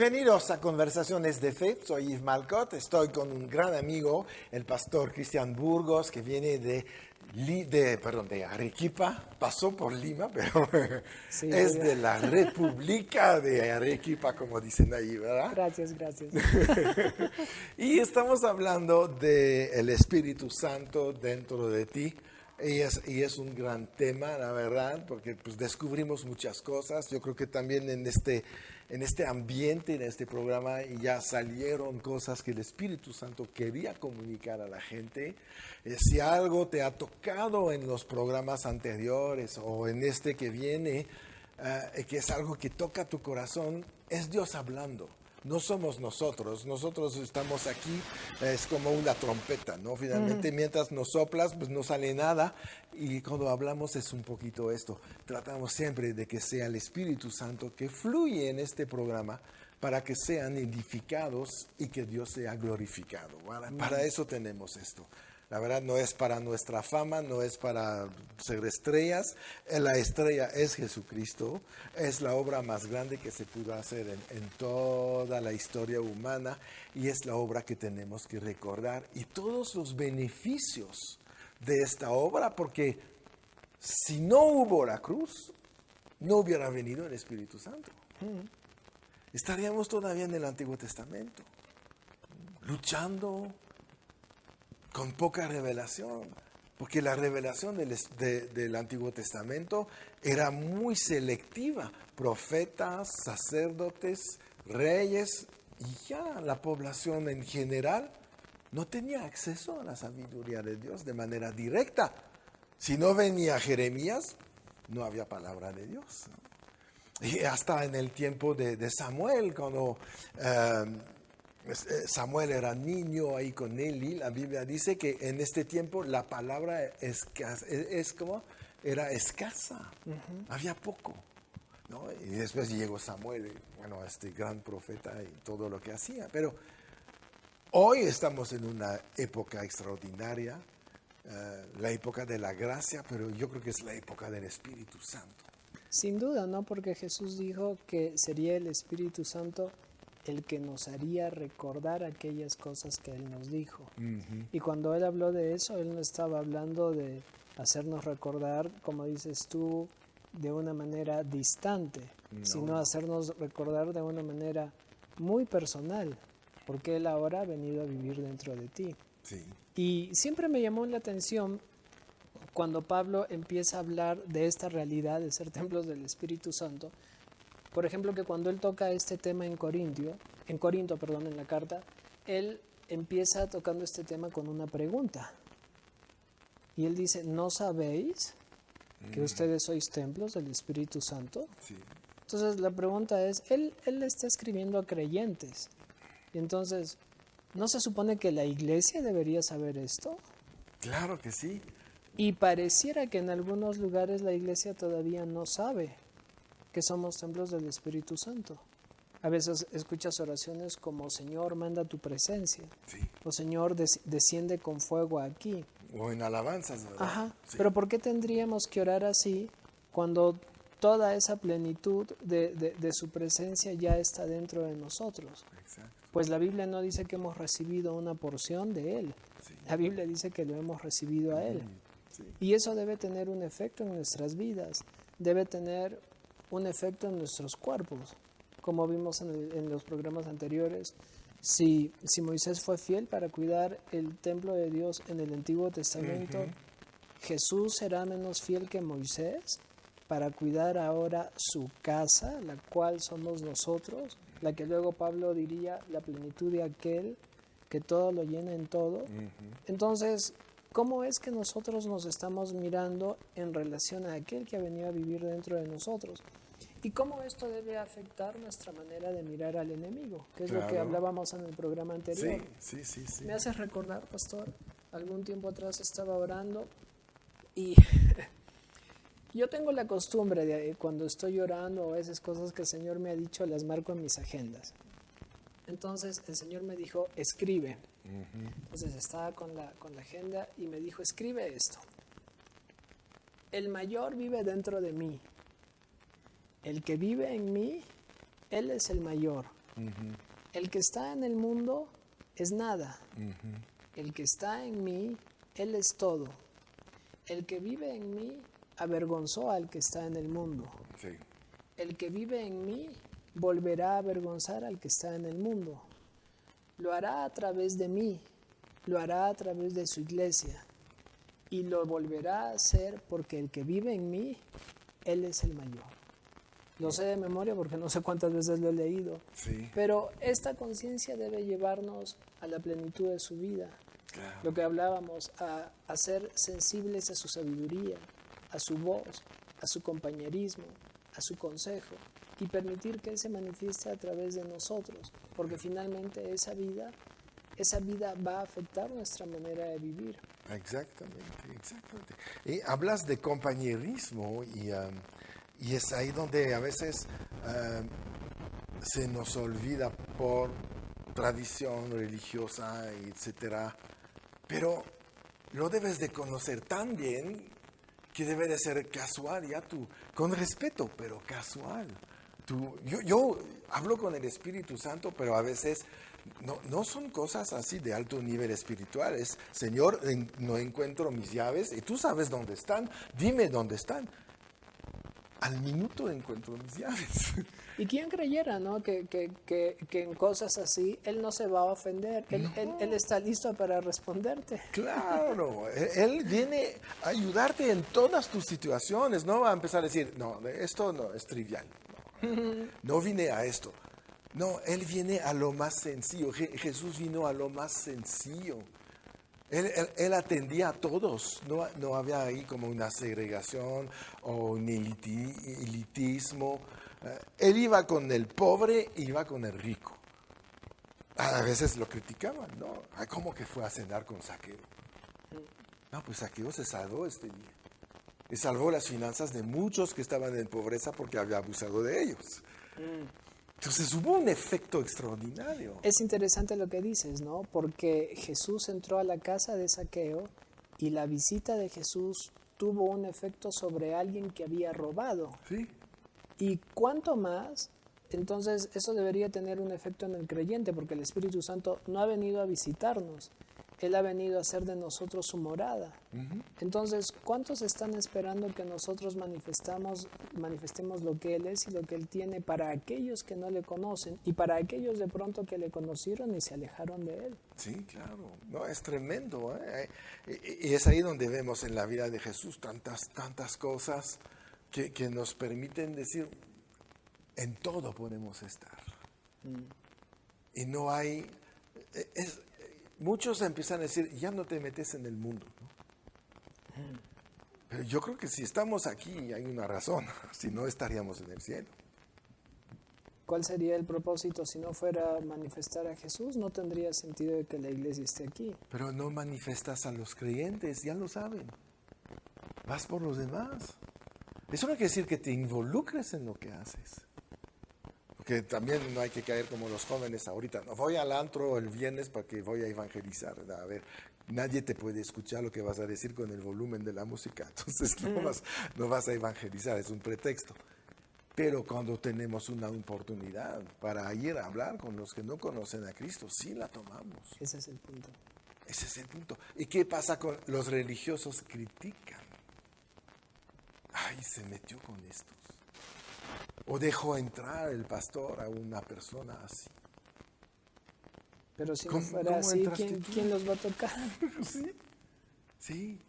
Bienvenidos a Conversaciones de Fe. Soy Yves Malcott. Estoy con un gran amigo, el pastor Cristian Burgos, que viene de Arequipa. Pasó por Lima, pero Sí, es de la República de Arequipa, como dicen ahí, ¿verdad? Gracias, gracias. Y estamos hablando del Espíritu Santo dentro de ti. Y es un gran tema, la verdad, porque pues descubrimos muchas cosas. Yo creo que también en este ambiente, en este programa, ya salieron cosas que el Espíritu Santo quería comunicar a la gente. Si algo te ha tocado en los programas anteriores o en este que viene, que es algo que toca tu corazón, es Dios hablando. No somos nosotros estamos aquí, es como una trompeta, ¿no? Finalmente, mientras nos soplas, pues no sale nada, y cuando hablamos es un poquito esto. Tratamos siempre de que sea el Espíritu Santo que fluye en este programa para que sean edificados y que Dios sea glorificado. Para eso tenemos esto. La verdad no es para nuestra fama, no es para ser estrellas. La estrella es Jesucristo, es la obra más grande que se pudo hacer en toda la historia humana y es la obra que tenemos que recordar y todos los beneficios de esta obra, porque si no hubo la cruz, no hubiera venido el Espíritu Santo. Estaríamos todavía en el Antiguo Testamento, luchando con poca revelación, porque la revelación del Antiguo Testamento era muy selectiva. Profetas, sacerdotes, reyes, y ya la población en general no tenía acceso a la sabiduría de Dios de manera directa. Si no venía Jeremías, no había palabra de Dios, ¿no? Y hasta en el tiempo de Samuel, cuando Samuel era niño ahí con Eli, la Biblia dice que en este tiempo la palabra era escasa, había poco, ¿no? Y después llegó Samuel, este gran profeta y todo lo que hacía. Pero hoy estamos en una época extraordinaria, la época de la gracia, pero yo creo que es la época del Espíritu Santo. Sin duda, ¿no? Porque Jesús dijo que sería el Espíritu Santo el que nos haría recordar aquellas cosas que Él nos dijo. Y cuando Él habló de eso, Él no estaba hablando de hacernos recordar, como dices tú, de una manera distante, sino hacernos recordar de una manera muy personal, porque Él ahora ha venido a vivir dentro de ti. Sí. Y siempre me llamó la atención cuando Pablo empieza a hablar de esta realidad de ser templos del Espíritu Santo. Por ejemplo, que cuando él toca este tema en Corinto, en la carta, él empieza tocando este tema con una pregunta. Y él dice, ¿no sabéis que ustedes sois templos del Espíritu Santo? Sí. Entonces la pregunta es, él le está escribiendo a creyentes. Y entonces, ¿no se supone que la iglesia debería saber esto? Claro que sí. Y pareciera que en algunos lugares la iglesia todavía no sabe que somos templos del Espíritu Santo. A veces escuchas oraciones como Señor, manda tu presencia. Sí. O Señor, desciende con fuego aquí. O en alabanzas, ¿verdad? Ajá. Sí. Pero ¿por qué tendríamos que orar así cuando toda esa plenitud de su presencia ya está dentro de nosotros? Exacto. Pues la Biblia no dice que hemos recibido una porción de Él. Sí. La Biblia dice que lo hemos recibido a Él. Sí. Y eso debe tener un efecto en nuestras vidas. Debe tener un efecto en nuestros cuerpos. Como vimos en los programas anteriores, si Moisés fue fiel para cuidar el templo de Dios en el Antiguo Testamento, Jesús será menos fiel que Moisés para cuidar ahora su casa, la cual somos nosotros, la que luego Pablo diría la plenitud de aquel que todo lo llena en todo. Entonces, ¿cómo es que nosotros nos estamos mirando en relación a aquel que ha venido a vivir dentro de nosotros? ¿Y cómo esto debe afectar nuestra manera de mirar al enemigo? Que es lo que hablábamos en el programa anterior. Sí. Me haces recordar, pastor, algún tiempo atrás estaba orando y yo tengo la costumbre de cuando estoy orando o a veces cosas que el Señor me ha dicho las marco en mis agendas. Entonces el Señor me dijo, escribe. Entonces estaba con la agenda y me dijo, escribe esto. El mayor vive dentro de mí. El que vive en mí, Él es el mayor. El que está en el mundo es nada. El que está en mí, Él es todo. El que vive en mí avergonzó al que está en el mundo. Sí. El que vive en mí volverá a avergonzar al que está en el mundo. Lo hará a través de mí, lo hará a través de su iglesia, y lo volverá a hacer porque el que vive en mí, Él es el mayor. Lo sé de memoria porque no sé cuántas veces lo he leído, Sí. pero esta conciencia debe llevarnos a la plenitud de su vida. Claro. Lo que hablábamos, a ser sensibles a su sabiduría, a su voz, a su compañerismo, a su consejo, y permitir que Él se manifieste a través de nosotros, porque finalmente esa vida va a afectar nuestra manera de vivir. Exactamente. Y hablas de compañerismo y es ahí donde a veces se nos olvida por tradición religiosa, etcétera, pero lo debes de conocer tan bien que debe de ser casual ya tú, con respeto, pero casual. Yo hablo con el Espíritu Santo, pero a veces no son cosas así de alto nivel espiritual. Es, Señor, no encuentro mis llaves y tú sabes dónde están, dime dónde están. Al minuto encuentro mis llaves. Y quién creyera, ¿no? Que en cosas así Él no se va a ofender, él está listo para responderte. Claro, Él viene a ayudarte en todas tus situaciones, no va a empezar a decir, no, esto no es trivial, no vine a esto. No, Él viene a lo más sencillo, Jesús vino a lo más sencillo. Él atendía a todos, no había ahí como una segregación o un elitismo. Él iba con el pobre, iba con el rico. A veces lo criticaban, ¿no? Ay, ¿cómo que fue a cenar con Zaqueo? No, pues Zaqueo se salvó este día. Y salvó las finanzas de muchos que estaban en pobreza porque había abusado de ellos. Entonces hubo un efecto extraordinario. Es interesante lo que dices, ¿no? Porque Jesús entró a la casa de Zaqueo y la visita de Jesús tuvo un efecto sobre alguien que había robado. Sí. Y cuánto más, entonces eso debería tener un efecto en el creyente, porque el Espíritu Santo no ha venido a visitarnos, Él ha venido a hacer de nosotros su morada. Entonces, ¿cuántos están esperando que nosotros manifestemos lo que Él es y lo que Él tiene para aquellos que no le conocen y para aquellos de pronto que le conocieron y se alejaron de Él? Sí, claro. No, es tremendo, ¿eh? Y es ahí donde vemos en la vida de Jesús tantas cosas que nos permiten decir, en todo podemos estar. Y no hay... muchos empiezan a decir, ya no te metes en el mundo, ¿no? Pero yo creo que si estamos aquí hay una razón, si no estaríamos en el cielo. ¿Cuál sería el propósito si no fuera manifestar a Jesús? No tendría sentido de que la iglesia esté aquí. Pero no manifestas a los creyentes, ya lo saben. Vas por los demás. Eso no quiere decir que te involucres en lo que haces. Porque también no hay que caer como los jóvenes ahorita. No, voy al antro el viernes para que voy a evangelizar. A ver, nadie te puede escuchar lo que vas a decir con el volumen de la música. Entonces no vas a evangelizar, es un pretexto. Pero cuando tenemos una oportunidad para ir a hablar con los que no conocen a Cristo, sí la tomamos. Ese es el punto. Ese es el punto. ¿Y qué pasa con los religiosos? Critican. Ay, se metió con estos. O dejó entrar el pastor a una persona así. Pero si no fuera así, ¿quién los va a tocar? Sí.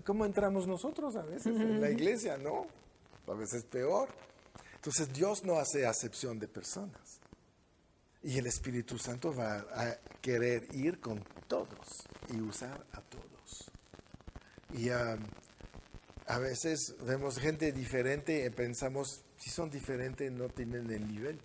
¿Cómo entramos nosotros a veces en la iglesia, no? A veces peor. Entonces Dios no hace acepción de personas. Y el Espíritu Santo va a querer ir con todos y usar a todos. Y a veces vemos gente diferente y pensamos, si son diferentes no tienen el nivel.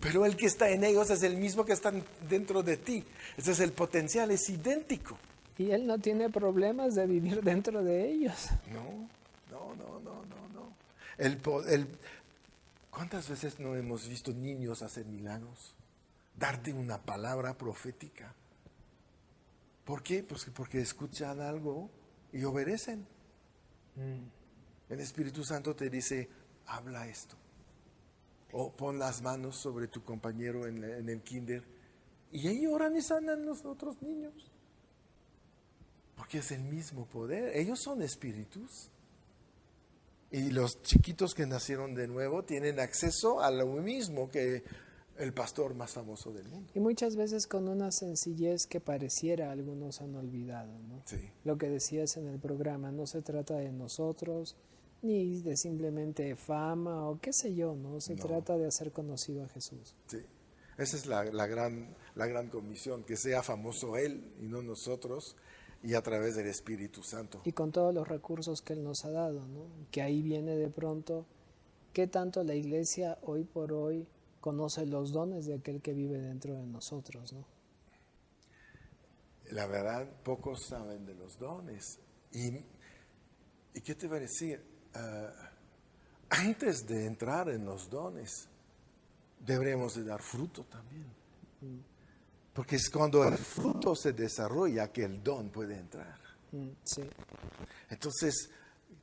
Pero el que está en ellos es el mismo que está dentro de ti. Entonces el potencial es idéntico. Y Él no tiene problemas de vivir dentro de ellos. No. ¿Cuántas veces no hemos visto niños hacer milagros? Darte una palabra profética. ¿Por qué? Pues porque escuchan algo y obedecen. El Espíritu Santo te dice, habla esto. O pon las manos sobre tu compañero en el kinder y ellos oran y sanan los otros niños. Porque es el mismo poder. Ellos son espíritus. Y los chiquitos que nacieron de nuevo tienen acceso a lo mismo que el pastor más famoso del mundo. Y muchas veces con una sencillez que pareciera algunos han olvidado, ¿no? Sí. Lo que decías en el programa, no se trata de nosotros, ni de simplemente fama o qué sé yo, ¿no? Se trata de hacer conocido a Jesús. Sí. Esa es la gran comisión, que sea famoso Él y no nosotros, y a través del Espíritu Santo. Y con todos los recursos que Él nos ha dado, ¿no? Que ahí viene de pronto qué tanto la iglesia hoy por hoy conoce los dones de aquel que vive dentro de nosotros, ¿no? La verdad, pocos saben de los dones. ¿Y qué te va a decir? Antes de entrar en los dones, deberemos de dar fruto también. Porque es cuando el fruto se desarrolla que el don puede entrar. Sí. Entonces,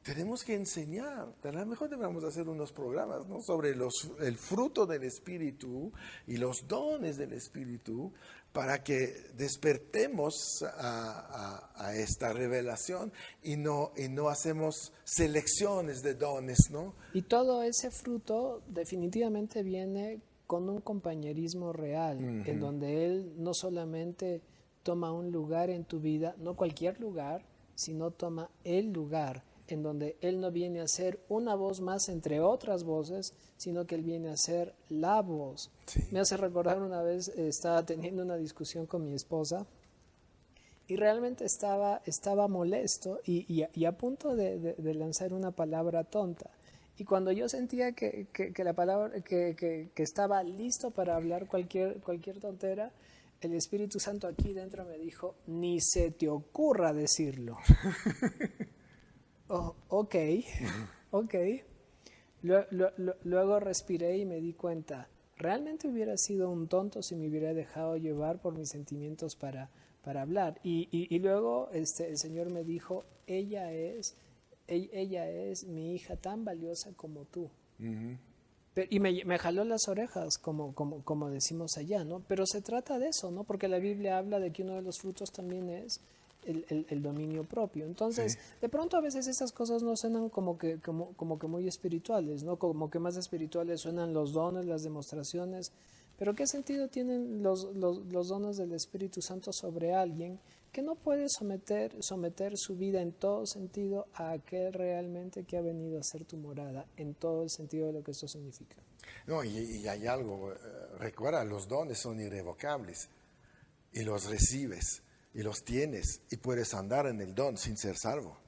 tenemos que enseñar. A lo mejor debemos hacer unos programas, ¿no?, sobre el fruto del Espíritu y los dones del Espíritu, para que despertemos a esta revelación y no hacemos selecciones de dones, ¿no? Y todo ese fruto definitivamente viene con un compañerismo real, en donde Él no solamente toma un lugar en tu vida, no cualquier lugar, sino toma el lugar, en donde Él no viene a ser una voz más entre otras voces, sino que Él viene a ser la voz. Sí. Me hace recordar una vez, estaba teniendo una discusión con mi esposa y realmente estaba molesto y a punto de lanzar una palabra tonta. Y cuando yo sentía que la palabra, que estaba listo para hablar cualquier tontera, el Espíritu Santo aquí dentro me dijo, ni se te ocurra decirlo. Oh, ok. Luego respiré y me di cuenta, realmente hubiera sido un tonto si me hubiera dejado llevar por mis sentimientos para hablar. Y luego el Señor me dijo, ella es mi hija tan valiosa como tú. Y me jaló las orejas, como decimos allá, ¿no? Pero se trata de eso, ¿no? Porque la Biblia habla de que uno de los frutos también es el dominio propio. Entonces, sí, de pronto a veces estas cosas no suenan como que muy espirituales, ¿no? Como que más espirituales suenan los dones, las demostraciones. Pero ¿qué sentido tienen los dones del Espíritu Santo sobre alguien que no puede someter su vida en todo sentido a aquel realmente que ha venido a ser tu morada, en todo el sentido de lo que esto significa? No, y hay algo, recuerda, los dones son irrevocables y los recibes y los tienes y puedes andar en el don sin ser salvo.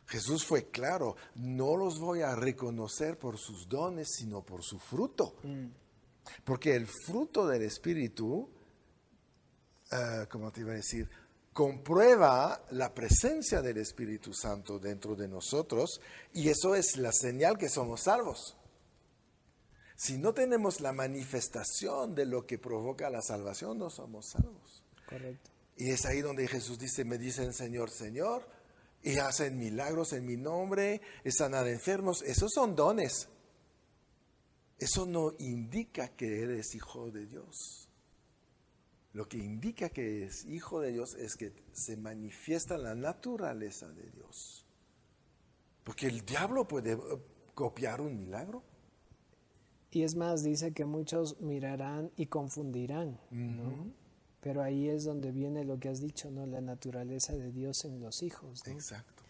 Jesús fue claro, no los voy a reconocer por sus dones, sino por su fruto. Porque el fruto del Espíritu, ¿cómo te iba a decir?, comprueba la presencia del Espíritu Santo dentro de nosotros, y eso es la señal que somos salvos. Si no tenemos la manifestación de lo que provoca la salvación, no somos salvos. Correcto. Y es ahí donde Jesús dice, me dicen Señor, Señor, y hacen milagros en mi nombre, y sanan enfermos. Esos son dones. Eso no indica que eres hijo de Dios. Lo que indica que es hijo de Dios es que se manifiesta la naturaleza de Dios. Porque el diablo puede copiar un milagro. Y es más, dice que muchos mirarán y confundirán, ¿no? Pero ahí es donde viene lo que has dicho, ¿no? La naturaleza de Dios en los hijos, ¿no? Exacto.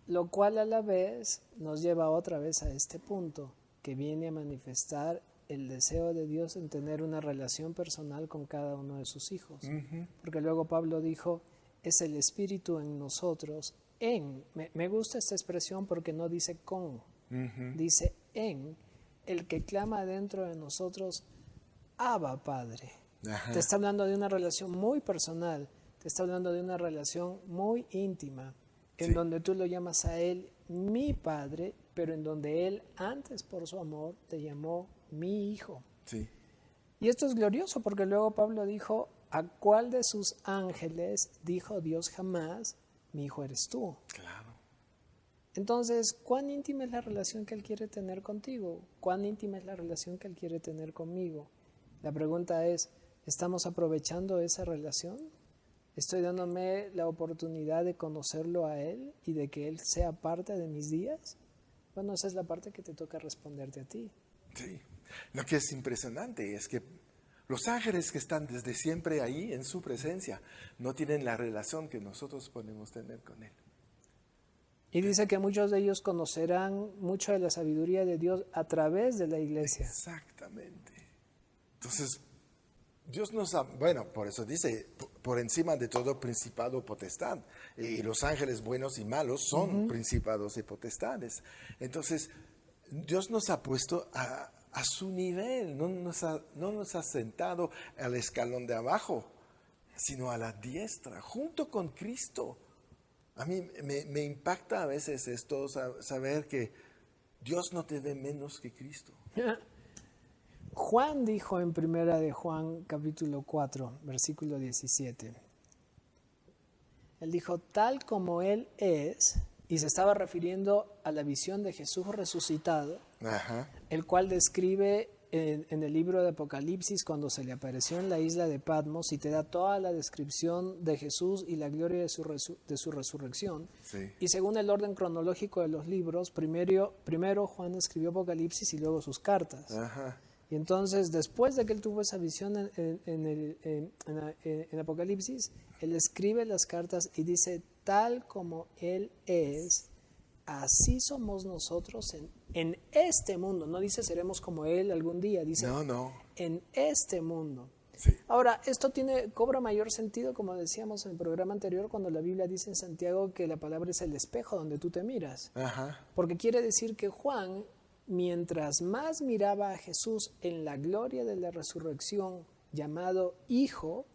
Lo cual a la vez nos lleva otra vez a este punto, que viene a manifestar el deseo de Dios en tener una relación personal con cada uno de sus hijos. Porque luego Pablo dijo, es el Espíritu en nosotros, me gusta esta expresión porque no dice con, dice en, el que clama dentro de nosotros, Abba, Padre. Ajá. Te está hablando de una relación muy personal, te está hablando de una relación muy íntima, en donde tú lo llamas a Él mi Padre, pero en donde Él antes por su amor te llamó mi hijo. Sí. Y esto es glorioso porque luego Pablo dijo, ¿a cuál de sus ángeles dijo Dios jamás, mi hijo eres tú? Claro. Entonces, ¿cuán íntima es la relación que Él quiere tener contigo? ¿Cuán íntima es la relación que Él quiere tener conmigo? La pregunta es, ¿estamos aprovechando esa relación? ¿Estoy dándome la oportunidad de conocerlo a Él y de que Él sea parte de mis días? Bueno, esa es la parte que te toca responderte a ti. Sí. Lo que es impresionante es que los ángeles que están desde siempre ahí en su presencia no tienen la relación que nosotros podemos tener con Él. Y dice que muchos de ellos conocerán mucho de la sabiduría de Dios a través de la iglesia. Exactamente. Entonces, Dios nos ha, bueno, por eso dice, por encima de todo principado o potestad. Y los ángeles buenos y malos son principados y potestades. Entonces, Dios nos ha puesto a su nivel, no nos ha sentado al escalón de abajo, sino a la diestra, junto con Cristo. A mí me impacta a veces esto, saber que Dios no te ve menos que Cristo. Juan dijo en Primera de Juan, capítulo 4, versículo 17. Él dijo, tal como Él es, y se estaba refiriendo a la visión de Jesús resucitado, Ajá. el cual describe en el libro de Apocalipsis cuando se le apareció en la isla de Patmos y te da toda la descripción de Jesús y la gloria de su resurrección. Sí. Y según el orden cronológico de los libros, primero Juan escribió Apocalipsis y luego sus cartas. Ajá. Y entonces, después de que él tuvo esa visión en Apocalipsis, él escribe las cartas y dice, tal como Él es, así somos nosotros en este mundo. No dice seremos como Él algún día, dice No. en este mundo. Sí. Ahora, esto cobra mayor sentido, como decíamos en el programa anterior, cuando la Biblia dice en Santiago que la palabra es el espejo donde tú te miras. Ajá. Porque quiere decir que Juan, mientras más miraba a Jesús en la gloria de la resurrección, llamado Hijo,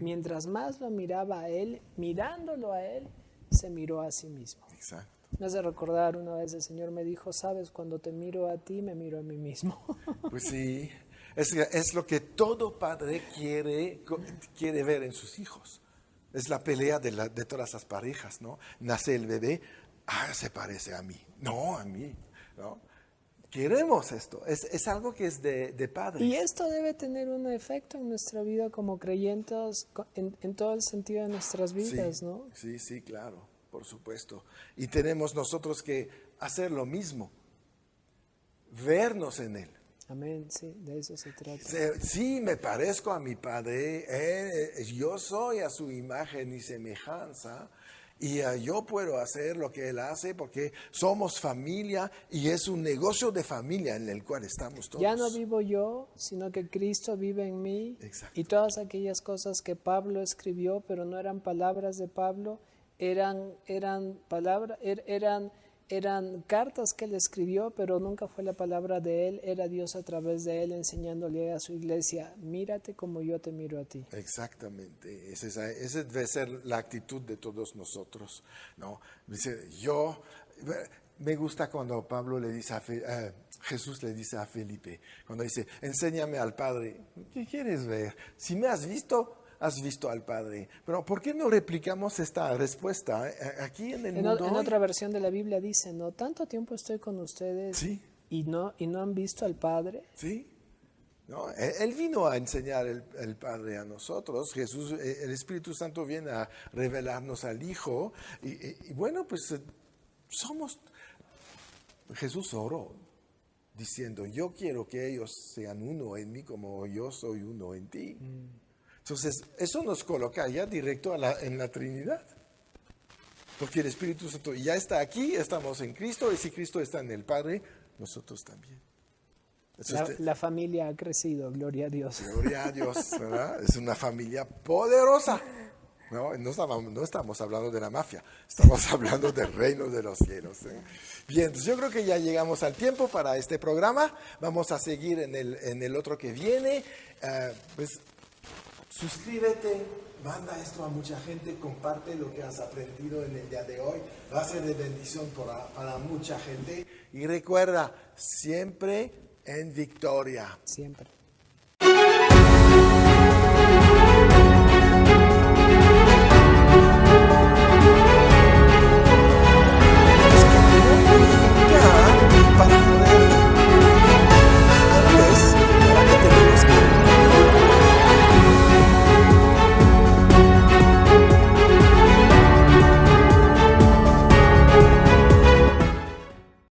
mientras más lo miraba a Él, mirándolo a Él, se miró a sí mismo. Exacto. Me hace recordar una vez el Señor me dijo, sabes, cuando te miro a ti, me miro a mí mismo. Pues sí, es lo que todo padre quiere ver en sus hijos. Es la pelea de todas las parejas, ¿no? Nace el bebé, se parece a mí. No, a mí, ¿no? Queremos esto, es algo que es de padres. Y esto debe tener un efecto en nuestra vida como creyentes, en todo el sentido de nuestras vidas, Sí, ¿no? sí, claro, por supuesto. Y tenemos nosotros que hacer lo mismo, vernos en Él. Amén, sí, de eso se trata. Sí, me parezco a mi Padre, yo soy a su imagen y semejanza, y yo puedo hacer lo que Él hace porque somos familia y es un negocio de familia en el cual estamos todos. Ya no vivo yo, sino que Cristo vive en mí. Exacto. Y todas aquellas cosas que Pablo escribió, pero no eran palabras de Pablo, eran cartas que él escribió, pero nunca fue la palabra de él, era Dios a través de él enseñándole a su iglesia, mírate como yo te miro a ti. Exactamente, esa debe ser la actitud de todos nosotros, ¿no? Dice, me gusta cuando Pablo le dice Jesús le dice a Felipe, cuando dice, enséñame al Padre, ¿qué quieres ver? Si me has visto al Padre. Pero ¿por qué no replicamos esta respuesta aquí en el mundo? En otra versión de la Biblia dice, no, tanto tiempo estoy con ustedes, sí, y no han visto al Padre. Sí. No, Él vino a enseñar el Padre a nosotros. Jesús, el Espíritu Santo viene a revelarnos al Hijo. Y bueno, pues Jesús oró diciendo, yo quiero que ellos sean uno en mí como yo soy uno en ti. Entonces, eso nos coloca ya directo en la Trinidad. Porque el Espíritu Santo ya está aquí, estamos en Cristo, y si Cristo está en el Padre, nosotros también. La familia ha crecido, gloria a Dios. Gloria a Dios, ¿verdad? Es una familia poderosa. No estamos hablando de la mafia, estamos hablando del reino de los cielos. Bien, entonces yo creo que ya llegamos al tiempo para este programa. Vamos a seguir en el otro que viene. Pues suscríbete, manda esto a mucha gente, comparte lo que has aprendido en el día de hoy. Va a ser de bendición para mucha gente. Y recuerda, siempre en victoria. Siempre.